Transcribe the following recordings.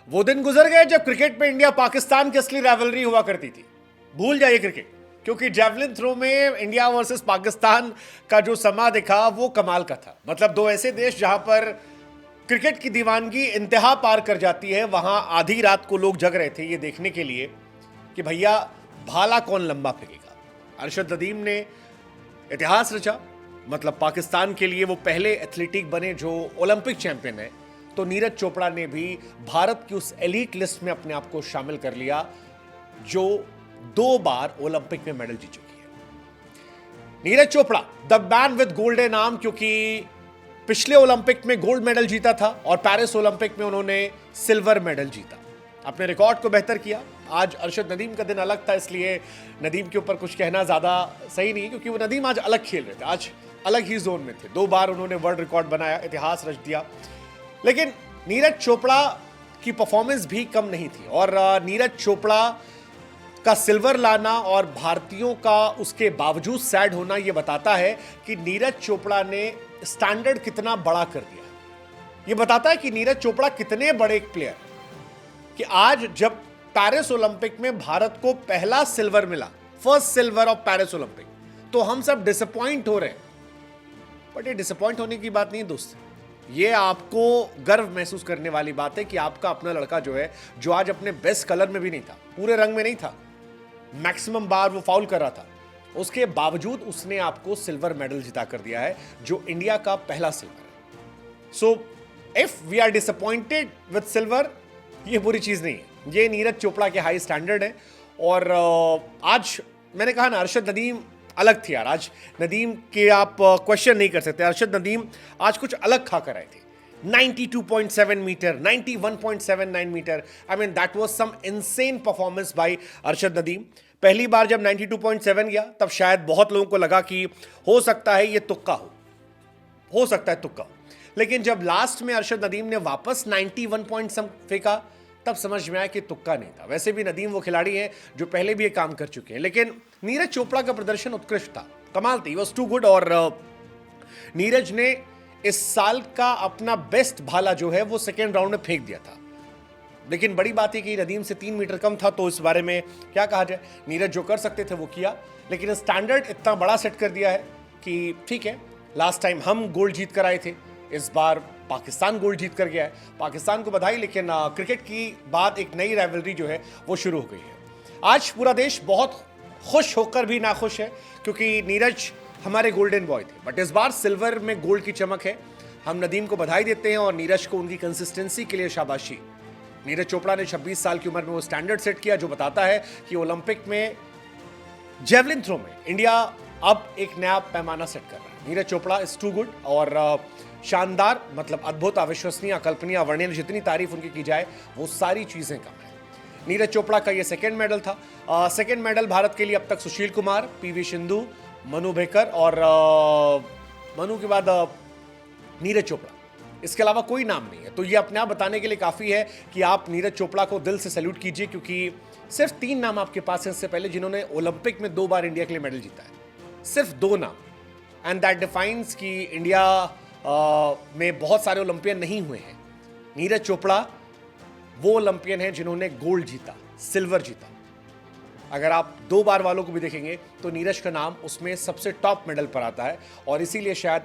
वो दिन गुजर गए जब क्रिकेट में इंडिया पाकिस्तान की असली राइवलरी हुआ करती थी। भूल जाइए क्रिकेट, क्योंकि जेवलिन थ्रो में इंडिया वर्सेस पाकिस्तान का जो समा दिखा वो कमाल का था। मतलब दो ऐसे देश जहां पर क्रिकेट की दीवानगी इंतहा पार कर जाती है, वहां आधी रात को लोग जग रहे थे ये देखने के लिए कि भैया भाला कौन लंबा फेंकेगा। अरशद नदीम ने इतिहास रचा, मतलब पाकिस्तान के लिए वो पहले एथलेटिक बने जो ओलंपिक चैंपियन है। तो नीरज चोपड़ा ने भी भारत की उस एलीट लिस्ट में अपने आप को शामिल कर लिया जो 2 बार ओलंपिक में मेडल जीत चुकी है। Neeraj Chopra the man with golden arm, क्योंकि पिछले ओलंपिक में गोल्ड मेडल जीता था और पेरिस ओलंपिक में उन्होंने सिल्वर मेडल जीता, अपने रिकॉर्ड को बेहतर किया। आज अरशद नदीम का दिन अलग था, इसलिए नदीम के ऊपर कुछ कहना ज्यादा सही नहीं, क्योंकि वो नदीम आज अलग खेल रहे थे, आज अलग ही जोन में थे। 2 बार उन्होंने वर्ल्ड रिकॉर्ड बनाया, इतिहास रच दिया। लेकिन नीरज चोपड़ा की परफॉर्मेंस भी कम नहीं थी और नीरज चोपड़ा का सिल्वर लाना और भारतीयों का उसके बावजूद सैड होना यह बताता है कि नीरज चोपड़ा ने स्टैंडर्ड कितना बड़ा कर दिया। यह बताता है कि नीरज चोपड़ा कितने बड़े एक प्लेयर कि आज जब पेरिस ओलंपिक में भारत को पहला सिल्वर मिला, first silver of Paris Olympic, तो हम सब डिसअपॉइंट हो रहे हैं। बट ये डिसअपॉइंट होने की बात नहीं दोस्त, ये आपको गर्व महसूस करने वाली बात है कि आपका अपना लड़का जो है, जो आज अपने बेस्ट कलर में भी नहीं था, पूरे रंग में नहीं था, मैक्सिमम बार वो फाउल कर रहा था, उसके बावजूद उसने आपको सिल्वर मेडल जिता कर दिया है, जो इंडिया का पहला सिल्वर है। So if we are disappointed with silver, ये बुरी चीज नहीं है, ये नीरज चोपड़ा के हाई स्टैंडर्ड है। और आज मैंने कहा ना, अरशद नदीम अलग थी यार। आज नदीम के आप क्वेश्चन नहीं कर सकते। अरशद नदीम आज कुछ अलग खा कर आए थे। 92.7 metre, 91.79 metre, I mean that was some insane performance by Arshad Nadeem. पहली बार जब 92.7 गया तब शायद बहुत लोगों को लगा कि हो सकता है ये तुक्का हो सकता है तुक्का। लेकिन जब लास्ट में अरशद नदीम ने वापस 91 पॉइंट सम फेंका, तब समझ में आया कि तुक्का नहीं था। वैसे भी नदीम वो खिलाड़ी हैं जो पहले भी ये काम कर चुके हैं, लेकिन नीरज चोपड़ा का प्रदर्शन उत्कृष्ट था, कमाल थी, वॉज टू गुड। और नीरज ने इस साल का अपना बेस्ट भाला जो है वो सेकेंड राउंड में फेंक दिया था। लेकिन बड़ी बात है कि नदीम से 3 मीटर कम था, तो इस बारे में क्या कहा जाए। नीरज जो कर सकते थे वो किया, लेकिन स्टैंडर्ड इतना बड़ा सेट कर दिया है कि ठीक है, लास्ट टाइम हम गोल्ड जीत कर आए थे, इस बार पाकिस्तान गोल्ड जीत कर गया है, पाकिस्तान को बधाई। लेकिन क्रिकेट की बात, एक नई राइवलरी जो है वो शुरू हो गई है। आज पूरा देश बहुत खुश होकर भी नाखुश है, क्योंकि नीरज हमारे गोल्डन बॉय थे, बट इस बार सिल्वर में गोल्ड की चमक है। हम नदीम को बधाई देते हैं और नीरज को उनकी कंसिस्टेंसी के लिए शाबाशी। नीरज चोपड़ा ने 26 साल की उम्र में वो स्टैंडर्ड सेट किया जो बताता है कि ओलंपिक में जेवलिन थ्रो में इंडिया अब एक नया पैमाना सेट कर रहा है। Neeraj Chopra is too good और शानदार, मतलब अद्भुत, अविश्वसनीय, अकल्पनीय, अवर्णनीय, जितनी तारीफ उनकी की जाए वो सारी चीजें कम है। नीरज चोपड़ा का ये सेकंड मेडल था। सेकंड मेडल भारत के लिए अब तक सुशील कुमार, पीवी सिंधु, मनु भेकर और मनु के बाद नीरज चोपड़ा, इसके अलावा कोई नाम नहीं है। तो ये अपने आप बताने के लिए काफी है कि आप नीरज चोपड़ा को दिल से सैल्यूट कीजिए, क्योंकि सिर्फ 3 नाम आपके पास है इससे पहले जिन्होंने ओलंपिक में 2 बार इंडिया के लिए मेडल जीता है, सिर्फ 2 नाम। एंड दैट डिफाइंस कि इंडिया में बहुत सारे ओलंपियन नहीं हुए हैं। नीरज चोपड़ा वो ओलंपियन है जिन्होंने गोल्ड जीता, सिल्वर जीता। अगर आप 2 बार वालों को भी देखेंगे तो नीरज का नाम उसमें सबसे टॉप मेडल पर आता है, और इसीलिए शायद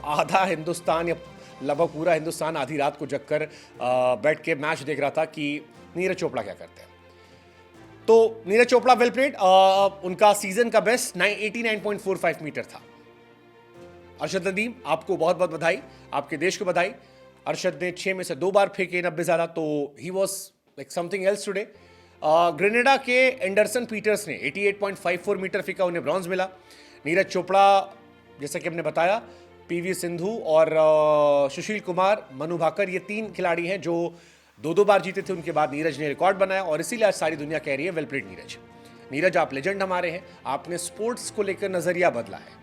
आधा हिंदुस्तान या लगभग पूरा हिंदुस्तान आधी रात को जगकर बैठ के मैच देख रहा था कि नीरज चोपड़ा क्या करते हैं। तो नीरज चोपड़ा वेल प्लेड, उनका सीजन का बेस्ट 89.45 मीटर था। अरशद नदीम, आपको बहुत बहुत बधाई, आपके देश को बधाई। अरशद ने 6 में से 2 बार फेंके 90 ज्यादा, तो he was like something else today. Grenada के एंडरसन पीटर्स ने 88.54 मीटर फेंका, उन्हें ब्रॉन्ज मिला। नीरज चोपड़ा, जैसा कि हमने बताया, पीवी सिंधु और सुशील कुमार, मनु भाकर, ये 3 खिलाड़ी हैं जो 2 बार जीते थे। उनके बाद नीरज ने रिकॉर्ड बनाया और इसीलिए आज सारी दुनिया कह रही है वेल प्लेड नीरज। नीरज, आप लेजेंड हमारे हैं, आपने स्पोर्ट्स को लेकर नजरिया बदला है।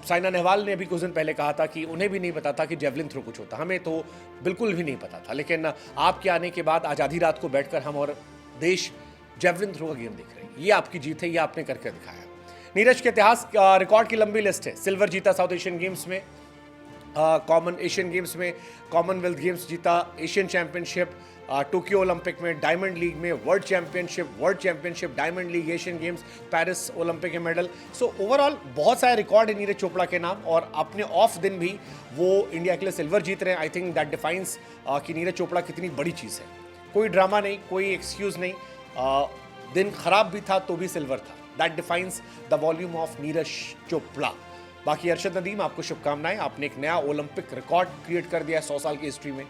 साइना नेहवाल ने अभी कुछ दिन पहले कहा था कि उन्हें भी नहीं पता था कि जेवलिन थ्रो कुछ होता, हमें तो बिल्कुल भी नहीं पता था, लेकिन आपके आने के बाद आज आधी रात को बैठकर हम और देश जेवलिन थ्रो का गेम देख रहे हैं। ये आपकी जीत है, ये आपने करके दिखाया। नीरज के इतिहास रिकॉर्ड की लंबी लिस्ट है। सिल्वर जीता साउथ एशियन गेम्स में, कॉमन एशियन गेम्स में कॉमनवेल्थ गेम्स जीता, एशियन चैंपियनशिप, टोक्यो ओलंपिक में, डायमंड लीग में, world championship, diamond league, Asian games, Paris Olympic के मेडल। सो ओवरऑल बहुत सारे रिकॉर्ड है नीरज चोपड़ा के नाम, और अपने ऑफ दिन भी वो इंडिया के लिए सिल्वर जीत रहे हैं। आई थिंक दैट डिफाइंस कि नीरज चोपड़ा कितनी बड़ी चीज़ है। कोई ड्रामा नहीं, कोई एक्सक्यूज़ नहीं, दिन खराब भी था तो भी सिल्वर था। That defines the volume of Neeraj Chopra. बाकी अरशद नदीम, आपको शुभकामनाएं, आपने एक नया ओलंपिक रिकॉर्ड क्रिएट कर दिया 100 साल की हिस्ट्री में।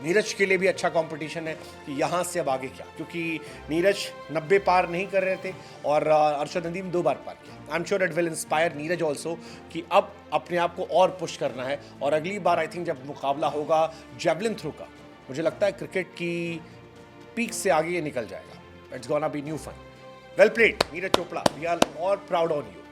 नीरज के लिए भी अच्छा कंपटीशन है कि यहाँ से अब आगे क्या, क्योंकि नीरज 90 पार नहीं कर रहे थे और अरशद नदीम 2 बार पार किया। I am sure it will inspire Neeraj also कि अब अपने आप को और पुश करना है, और अगली बार आई थिंक जब मुकाबला होगा जेवलिन थ्रो का, मुझे लगता है क्रिकेट की पीक से आगे ये निकल जाएगा। It's gonna be new fun. Well played Neeraj Chopra, we are all proud on you.